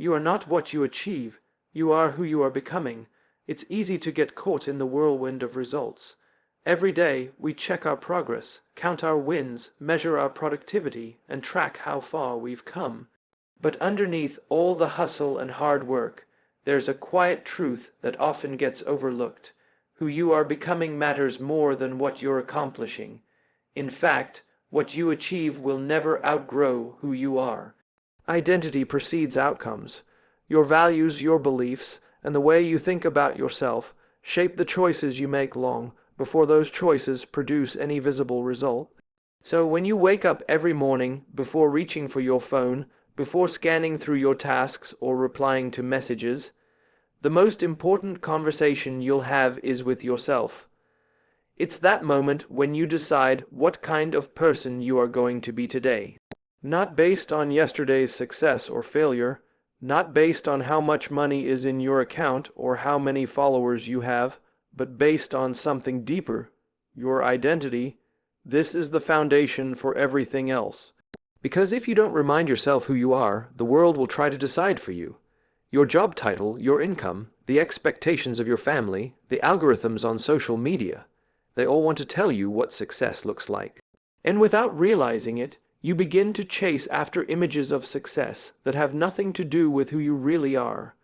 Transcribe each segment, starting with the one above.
You are not what you achieve. You are who you are becoming. It's easy to get caught in the whirlwind of results. Every day, we check our progress, count our wins, measure our productivity, and track how far we've come. But underneath all the hustle and hard work, there's a quiet truth that often gets overlooked. Who you are becoming matters more than what you're accomplishing. In fact, what you achieve will never outgrow who you are. Identity precedes outcomes. Your values, your beliefs, and the way you think about yourself shape the choices you make long before those choices produce any visible result. So when you wake up every morning, before reaching for your phone, before scanning through your tasks or replying to messages, the most important conversation you'll have is with yourself. It's that moment when you decide what kind of person you are going to be today. Not based on yesterday's success or failure, not based on how much money is in your account or how many followers you have, but based on something deeper, your identity. This is the foundation for everything else. Because if you don't remind yourself who you are, the world will try to decide for you. Your job title, your income, the expectations of your family, the algorithms on social media, they all want to tell you what success looks like. And without realizing it, you begin to chase after images of success that have nothing to do with who you really are.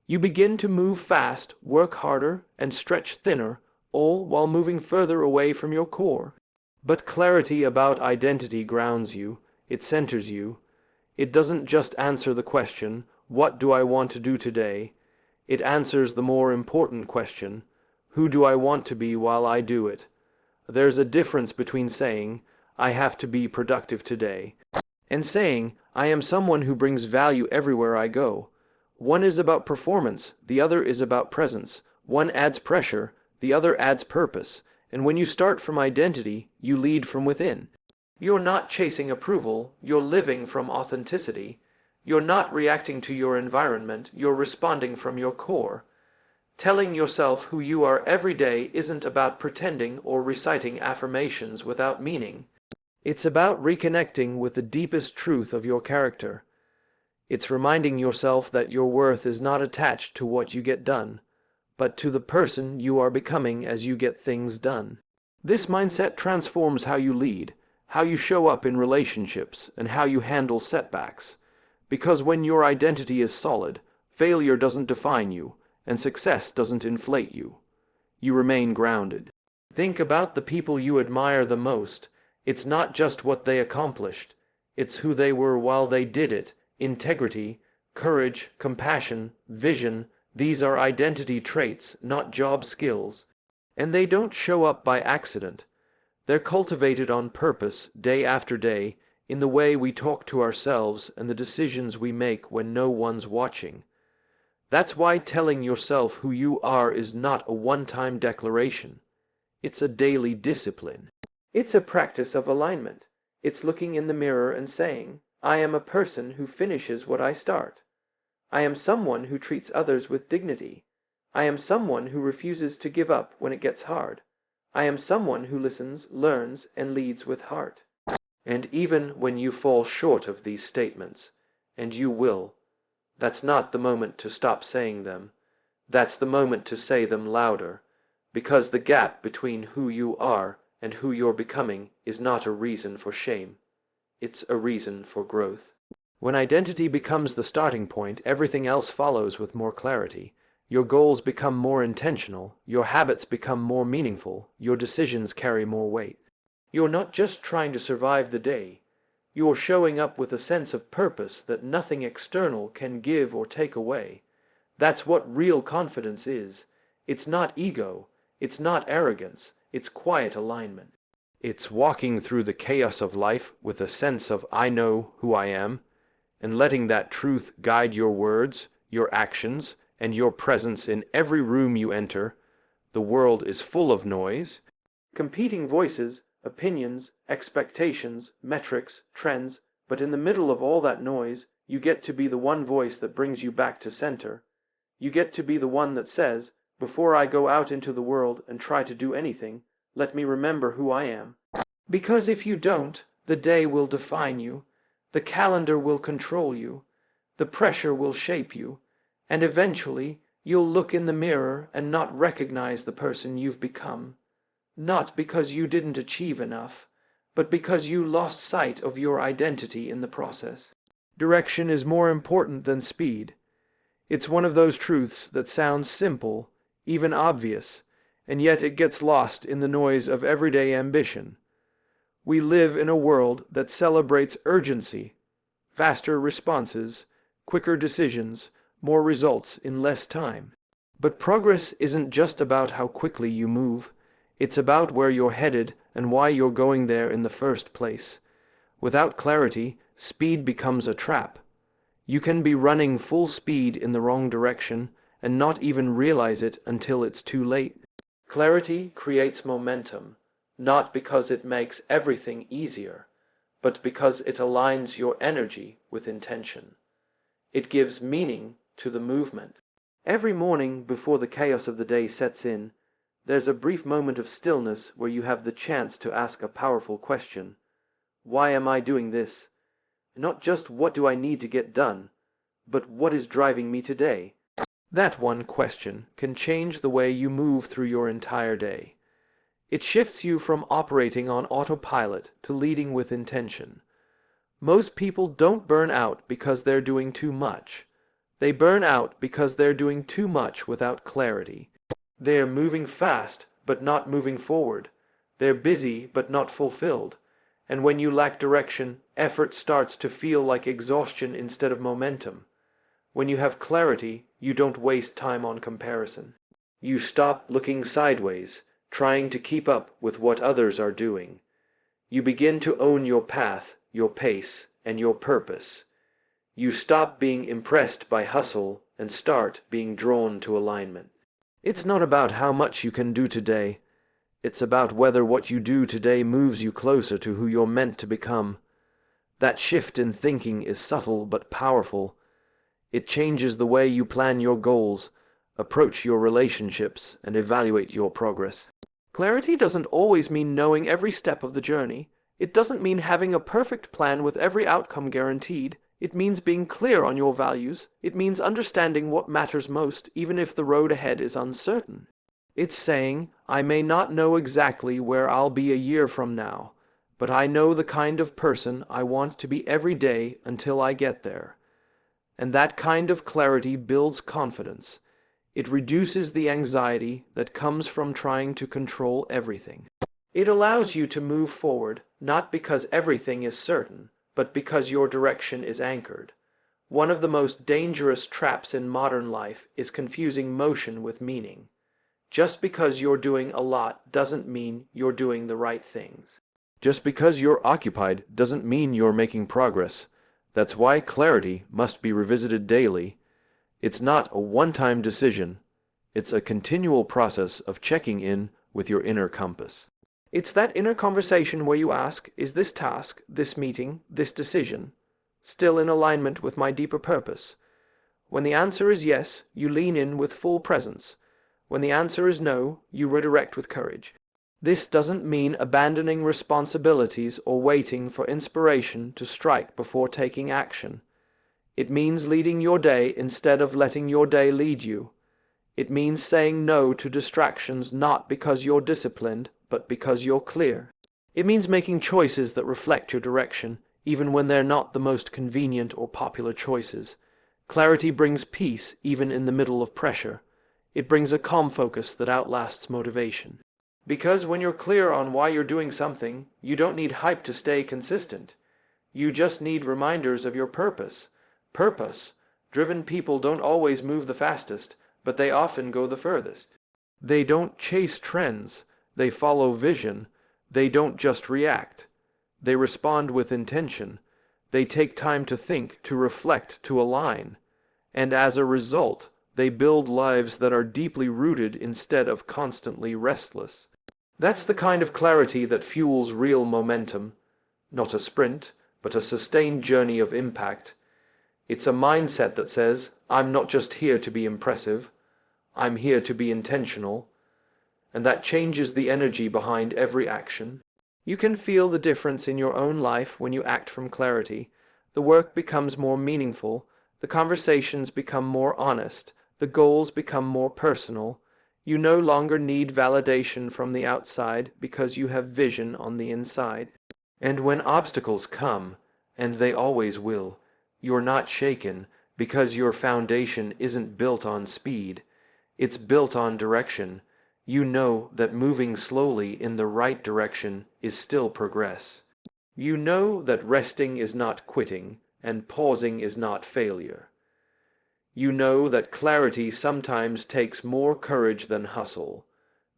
You begin to move fast, work harder, and stretch thinner, all while moving further away from your core. But clarity about identity grounds you, it centers you. It doesn't just answer the question, what do I want to do today? It answers the more important question, who do I want to be while I do it? There's a difference between saying, I have to be productive today, and saying, I am someone who brings value everywhere I go. One is about performance, the other is about presence. One adds pressure, the other adds purpose. And when you start from identity, you lead from within. You're not chasing approval, you're living from authenticity. You're not reacting to your environment, you're responding from your core. Telling yourself who you are every day isn't about pretending or reciting affirmations without meaning. It's about reconnecting with the deepest truth of your character. It's reminding yourself that your worth is not attached to what you get done, but to the person you are becoming as you get things done. This mindset transforms how you lead, how you show up in relationships, and how you handle setbacks. Because when your identity is solid, failure doesn't define you, and success doesn't inflate you. You remain grounded. Think about the people you admire the most. It's not just what they accomplished, it's who they were while they did it. Integrity, courage, compassion, vision, these are identity traits, not job skills. And they don't show up by accident. They're cultivated on purpose, day after day, in the way we talk to ourselves and the decisions we make when no one's watching. That's why telling yourself who you are is not a one-time declaration. It's a daily discipline. It's a practice of alignment. It's looking in the mirror and saying, I am a person who finishes what I start. I am someone who treats others with dignity. I am someone who refuses to give up when it gets hard. I am someone who listens, learns, and leads with heart. And even when you fall short of these statements, and you will, that's not the moment to stop saying them. That's the moment to say them louder, because the gap between who you are and who you're becoming is not a reason for shame. It's a reason for growth. When identity becomes the starting point, everything else follows with more clarity. Your goals become more intentional, your habits become more meaningful, your decisions carry more weight. You're not just trying to survive the day. You're showing up with a sense of purpose that nothing external can give or take away. That's what real confidence is. It's not ego, it's not arrogance, it's quiet alignment. It's walking through the chaos of life with a sense of I know who I am, and letting that truth guide your words, your actions, and your presence in every room you enter. The world is full of noise, competing voices, opinions, expectations, metrics, trends, but in the middle of all that noise, you get to be the one voice that brings you back to center. You get to be the one that says, before I go out into the world and try to do anything, let me remember who I am. Because if you don't, the day will define you, the calendar will control you, The pressure will shape you, and eventually you'll look in the mirror and not recognize the person you've become. Not because you didn't achieve enough, but because you lost sight of your identity in the process. Direction is more important than speed. It's one of those truths that sounds simple, even obvious, and yet it gets lost in the noise of everyday ambition. We live in a world that celebrates urgency, faster responses, quicker decisions, more results in less time. But progress isn't just about how quickly you move. It's about where you're headed and why you're going there in the first place. Without clarity, speed becomes a trap. You can be running full speed in the wrong direction and not even realize it until it's too late. Clarity creates momentum, not because it makes everything easier, but because it aligns your energy with intention. It gives meaning to the movement. Every morning before the chaos of the day sets in, there's a brief moment of stillness where you have the chance to ask a powerful question. Why am I doing this? Not just what do I need to get done, but what is driving me today? That one question can change the way you move through your entire day. It shifts you from operating on autopilot to leading with intention. Most people don't burn out because they're doing too much. They burn out because they're doing too much without clarity. They're moving fast, but not moving forward. They're busy, but not fulfilled. And when you lack direction, effort starts to feel like exhaustion instead of momentum. When you have clarity, you don't waste time on comparison. You stop looking sideways, trying to keep up with what others are doing. You begin to own your path, your pace, and your purpose. You stop being impressed by hustle and start being drawn to alignment. It's not about how much you can do today. It's about whether what you do today moves you closer to who you're meant to become. That shift in thinking is subtle but powerful. It changes the way you plan your goals, approach your relationships, and evaluate your progress. Clarity doesn't always mean knowing every step of the journey. It doesn't mean having a perfect plan with every outcome guaranteed. It means being clear on your values. It means understanding what matters most, even if the road ahead is uncertain. It's saying, I may not know exactly where I'll be a year from now, but I know the kind of person I want to be every day until I get there. And that kind of clarity builds confidence. It reduces the anxiety that comes from trying to control everything. It allows you to move forward, not because everything is certain, but because your direction is anchored. One of the most dangerous traps in modern life is confusing motion with meaning. Just because you're doing a lot doesn't mean you're doing the right things. Just because you're occupied doesn't mean you're making progress. That's why clarity must be revisited daily. It's not a one-time decision. It's a continual process of checking in with your inner compass. It's that inner conversation where you ask, is this task, this meeting, this decision, still in alignment with my deeper purpose? When the answer is yes, you lean in with full presence. When the answer is no, you redirect with courage. This doesn't mean abandoning responsibilities or waiting for inspiration to strike before taking action. It means leading your day instead of letting your day lead you. It means saying no to distractions not because you're disciplined, but because you're clear. It means making choices that reflect your direction, even when they're not the most convenient or popular choices. Clarity brings peace even in the middle of pressure. It brings a calm focus that outlasts motivation. Because when you're clear on why you're doing something, you don't need hype to stay consistent. You just need reminders of your purpose. Purpose-driven people don't always move the fastest, but they often go the furthest. They don't chase trends. They follow vision. They don't just react. They respond with intention. They take time to think, to reflect, to align. And as a result, they build lives that are deeply rooted instead of constantly restless. That's the kind of clarity that fuels real momentum. Not a sprint, but a sustained journey of impact. It's a mindset that says, I'm not just here to be impressive. I'm here to be intentional. And that changes the energy behind every action. You can feel the difference in your own life when you act from clarity. The work becomes more meaningful. The conversations become more honest. The goals become more personal. You no longer need validation from the outside because you have vision on the inside. And when obstacles come, and they always will, you're not shaken because your foundation isn't built on speed. It's built on direction. You know that moving slowly in the right direction is still progress. You know that resting is not quitting, and pausing is not failure. You know that clarity sometimes takes more courage than hustle,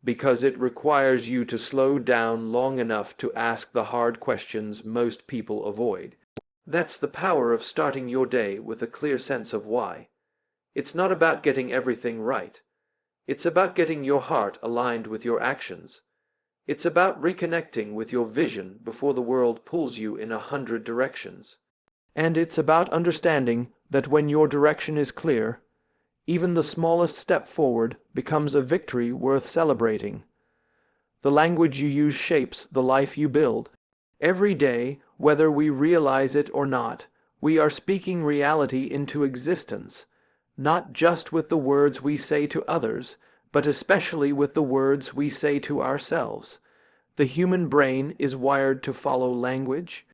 because it requires you to slow down long enough to ask the hard questions most people avoid. That's the power of starting your day with a clear sense of why. It's not about getting everything right. It's about getting your heart aligned with your actions. It's about reconnecting with your vision before the world pulls you in 100 directions. And it's about understanding that when your direction is clear, even the smallest step forward becomes a victory worth celebrating. The language you use shapes the life you build. Every day, whether we realize it or not, we are speaking reality into existence, not just with the words we say to others, but especially with the words we say to ourselves. The human brain is wired to follow language.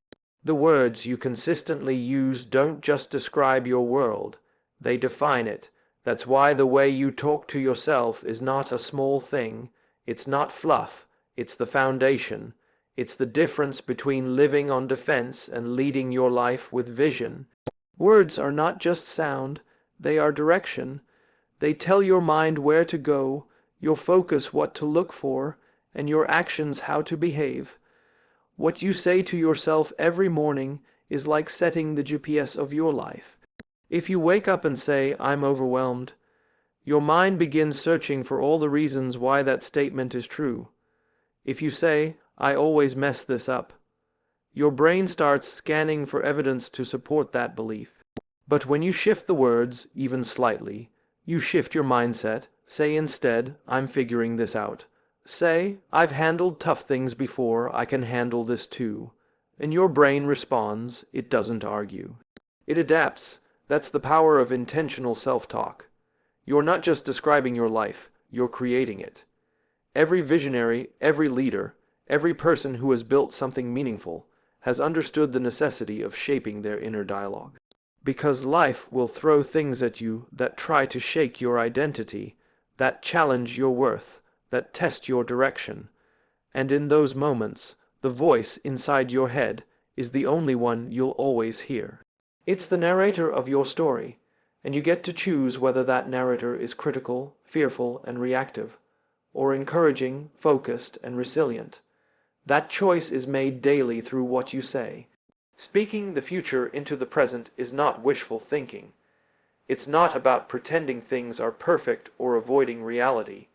The words you consistently use don't just describe your world, they define it. That's why the way you talk to yourself is not a small thing. It's not fluff, it's the foundation. It's the difference between living on defense and leading your life with vision. Words are not just sound, they are direction. They tell your mind where to go, your focus what to look for, and your actions how to behave. What you say to yourself every morning is like setting the GPS of your life. If you wake up and say, "I'm overwhelmed," your mind begins searching for all the reasons why that statement is true. If you say, "I always mess this up," your brain starts scanning for evidence to support that belief. But when you shift the words, even slightly, you shift your mindset. Say instead, "I'm figuring this out." Say, "I've handled tough things before, I can handle this too." And your brain responds, it doesn't argue. It adapts. That's the power of intentional self-talk. You're not just describing your life, you're creating it. Every visionary, every leader, every person who has built something meaningful has understood the necessity of shaping their inner dialogue. Because life will throw things at you that try to shake your identity, that challenge your worth, that test your direction. And in those moments, the voice inside your head is the only one you'll always hear. It's the narrator of your story, and you get to choose whether that narrator is critical, fearful, and reactive, or encouraging, focused, and resilient. That choice is made daily through what you say. Speaking the future into the present is not wishful thinking. It's not about pretending things are perfect or avoiding reality.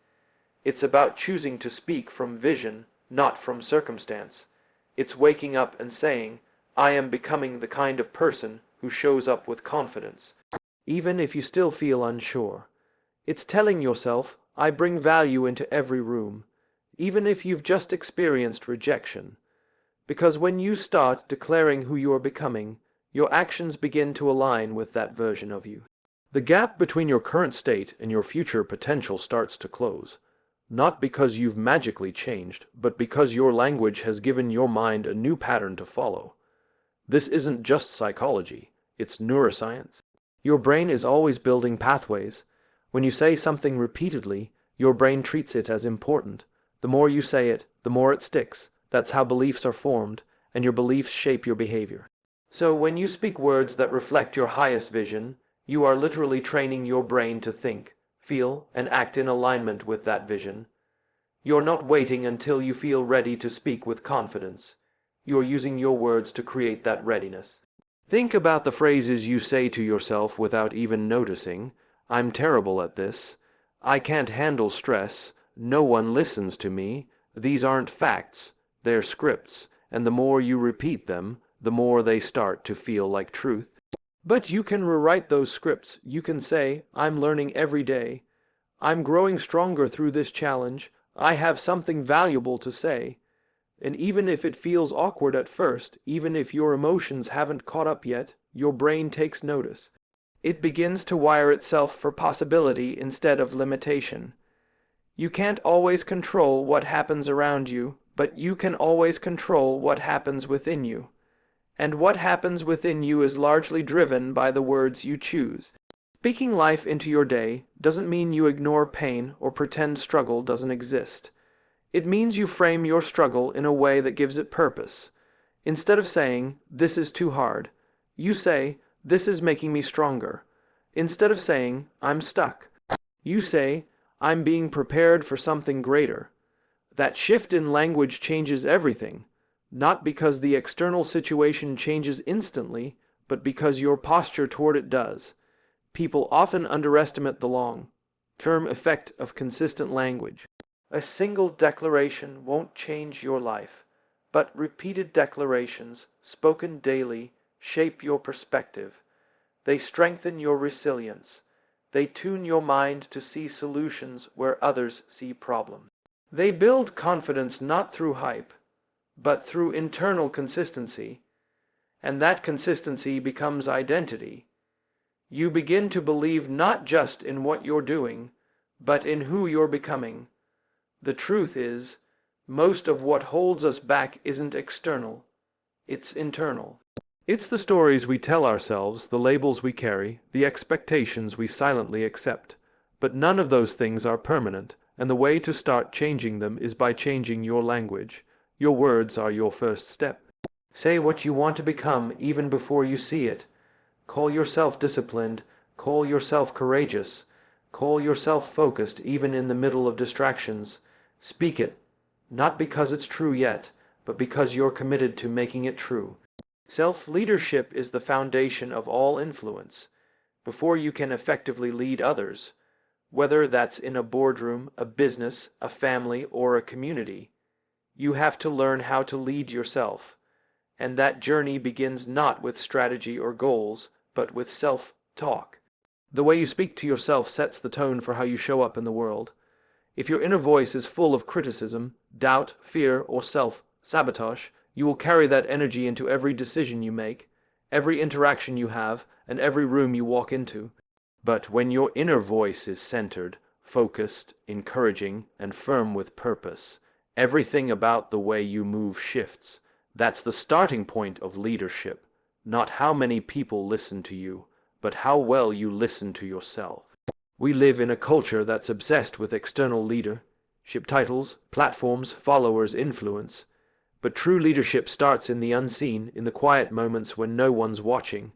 It's about choosing to speak from vision, not from circumstance. It's waking up and saying, "I am becoming the kind of person who shows up with confidence," even if you still feel unsure. It's telling yourself, "I bring value into every room," even if you've just experienced rejection. Because when you start declaring who you are becoming, your actions begin to align with that version of you. The gap between your current state and your future potential starts to close. Not because you've magically changed, but because your language has given your mind a new pattern to follow. This isn't just psychology, it's neuroscience. Your brain is always building pathways. When you say something repeatedly, your brain treats it as important. The more you say it, the more it sticks. That's how beliefs are formed, and your beliefs shape your behavior. So when you speak words that reflect your highest vision, you are literally training your brain to think, feel, and act in alignment with that vision. You're not waiting until you feel ready to speak with confidence. You're using your words to create that readiness. Think about the phrases you say to yourself without even noticing. "I'm terrible at this," "I can't handle stress," "No one listens to me." These aren't facts, they're scripts, and the more you repeat them, the more they start to feel like truth. But you can rewrite those scripts. You can say, "I'm learning every day. I'm growing stronger through this challenge. I have something valuable to say." And even if it feels awkward at first, even if your emotions haven't caught up yet, your brain takes notice. It begins to wire itself for possibility instead of limitation. You can't always control what happens around you, but you can always control what happens within you. And what happens within you is largely driven by the words you choose. Speaking life into your day doesn't mean you ignore pain or pretend struggle doesn't exist. It means you frame your struggle in a way that gives it purpose. Instead of saying, "This is too hard," you say, "This is making me stronger." Instead of saying, "I'm stuck," you say, "I'm being prepared for something greater." That shift in language changes everything, not because the external situation changes instantly, but because your posture toward it does. People often underestimate the long-term effect of consistent language. A single declaration won't change your life, but repeated declarations, spoken daily, shape your perspective. They strengthen your resilience. They tune your mind to see solutions where others see problems. They build confidence not through hype, but through internal consistency, and that consistency becomes identity. You begin to believe not just in what you're doing, but in who you're becoming. The truth is, most of what holds us back isn't external, it's internal. It's the stories we tell ourselves, the labels we carry, the expectations we silently accept. But none of those things are permanent, and the way to start changing them is by changing your language. Your words are your first step. Say what you want to become even before you see it. Call yourself disciplined, call yourself courageous, call yourself focused even in the middle of distractions. Speak it, not because it's true yet, but because you're committed to making it true. Self-leadership is the foundation of all influence. Before you can effectively lead others, whether that's in a boardroom, a business, a family, or a community, you have to learn how to lead yourself. And that journey begins not with strategy or goals, but with self-talk. The way you speak to yourself sets the tone for how you show up in the world. If your inner voice is full of criticism, doubt, fear, or self-sabotage, you will carry that energy into every decision you make, every interaction you have, and every room you walk into. But when your inner voice is centered, focused, encouraging, and firm with purpose, everything about the way you move shifts. That's the starting point of leadership, not how many people listen to you, but how well you listen to yourself. We live in a culture that's obsessed with external leadership titles, platforms, followers, influence. But true leadership starts in the unseen, in the quiet moments when no one's watching.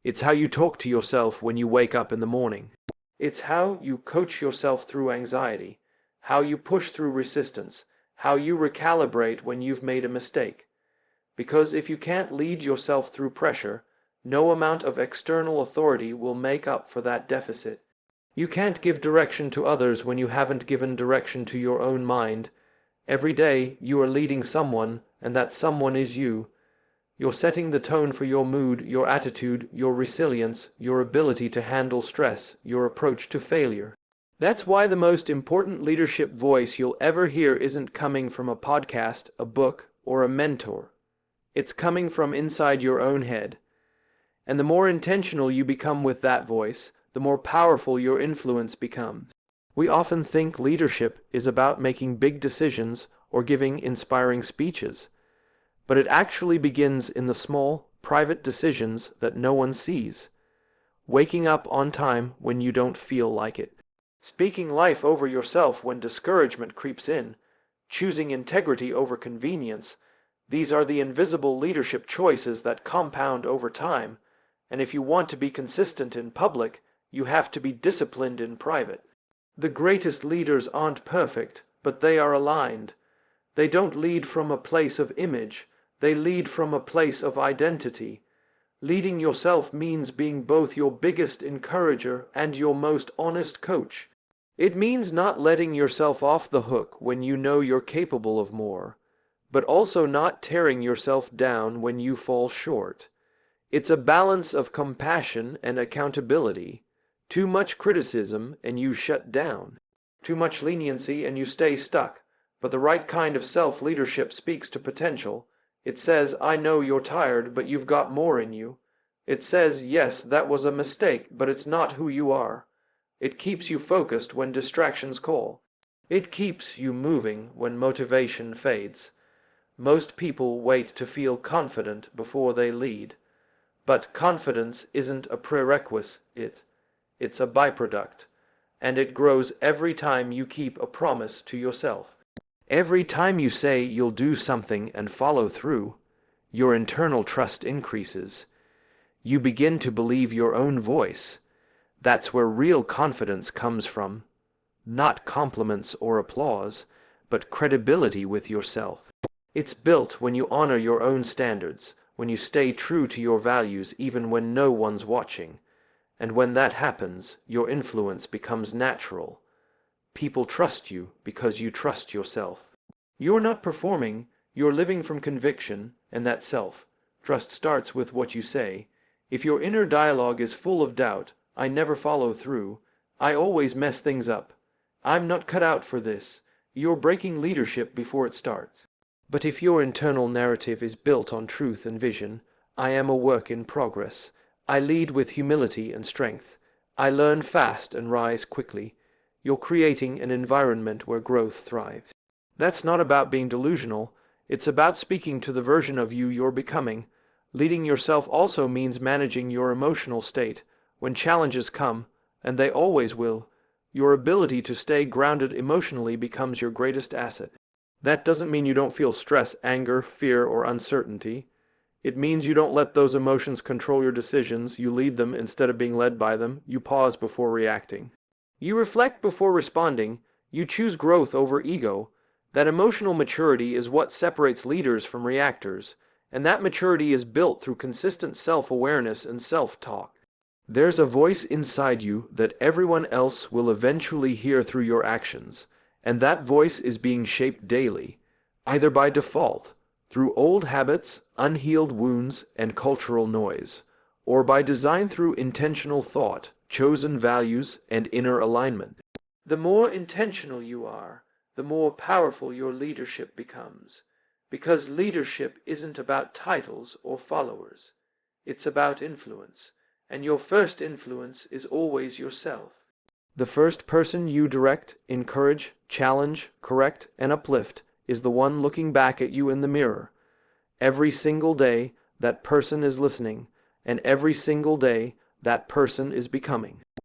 It's how you talk to yourself when you wake up in the morning. It's how you coach yourself through anxiety, how you push through resistance, how you recalibrate when you've made a mistake. Because if you can't lead yourself through pressure, no amount of external authority will make up for that deficit. You can't give direction to others when you haven't given direction to your own mind. Every day you are leading someone, and that someone is you. You're setting the tone for your mood, your attitude, your resilience, your ability to handle stress, your approach to failure. That's why the most important leadership voice you'll ever hear isn't coming from a podcast, a book, or a mentor. It's coming from inside your own head. And the more intentional you become with that voice, the more powerful your influence becomes. We often think leadership is about making big decisions or giving inspiring speeches, but it actually begins in the small, private decisions that no one sees. Waking up on time when you don't feel like it. Speaking life over yourself when discouragement creeps in. Choosing integrity over convenience. These are the invisible leadership choices that compound over time, and if you want to be consistent in public, you have to be disciplined in private. The greatest leaders aren't perfect, but they are aligned. They don't lead from a place of image, they lead from a place of identity. Leading yourself means being both your biggest encourager and your most honest coach. It means not letting yourself off the hook when you know you're capable of more, but also not tearing yourself down when you fall short. It's a balance of compassion and accountability. Too much criticism and you shut down. Too much leniency and you stay stuck. But the right kind of self-leadership speaks to potential. It says, "I know you're tired, but you've got more in you." It says, yes, that was a mistake, but it's not who you are. It keeps you focused when distractions call. It keeps you moving when motivation fades. Most people wait to feel confident before they lead. But confidence isn't a prerequisite, it's a byproduct. And it grows every time you keep a promise to yourself. Every time you say you'll do something and follow through, your internal trust increases. You begin to believe your own voice. That's where real confidence comes from. Not compliments or applause, but credibility with yourself. It's built when you honor your own standards, when you stay true to your values even when no one's watching. And when that happens, your influence becomes natural. People trust you because you trust yourself. You're not performing, you're living from conviction, and that self-trust starts with what you say. If your inner dialogue is full of doubt, I never follow through, I always mess things up, I'm not cut out for this, you're breaking leadership before it starts. But if your internal narrative is built on truth and vision, I am a work in progress, I lead with humility and strength, I learn fast and rise quickly, you're creating an environment where growth thrives. That's not about being delusional, it's about speaking to the version of you you're becoming. Leading yourself also means managing your emotional state. When challenges come, and they always will, your ability to stay grounded emotionally becomes your greatest asset. That doesn't mean you don't feel stress, anger, fear, or uncertainty. It means you don't let those emotions control your decisions, you lead them instead of being led by them, you pause before reacting. You reflect before responding, you choose growth over ego. That emotional maturity is what separates leaders from reactors, and that maturity is built through consistent self-awareness and self-talk. There's a voice inside you that everyone else will eventually hear through your actions, and that voice is being shaped daily, either by default, through old habits, unhealed wounds, and cultural noise, or by design through intentional thought, chosen values, and inner alignment. The more intentional you are, the more powerful your leadership becomes, because leadership isn't about titles or followers, it's about influence, and your first influence is always yourself. The first person you direct, encourage, challenge, correct, and uplift is the one looking back at you in the mirror. Every single day, that person is listening, and every single day, that person is becoming.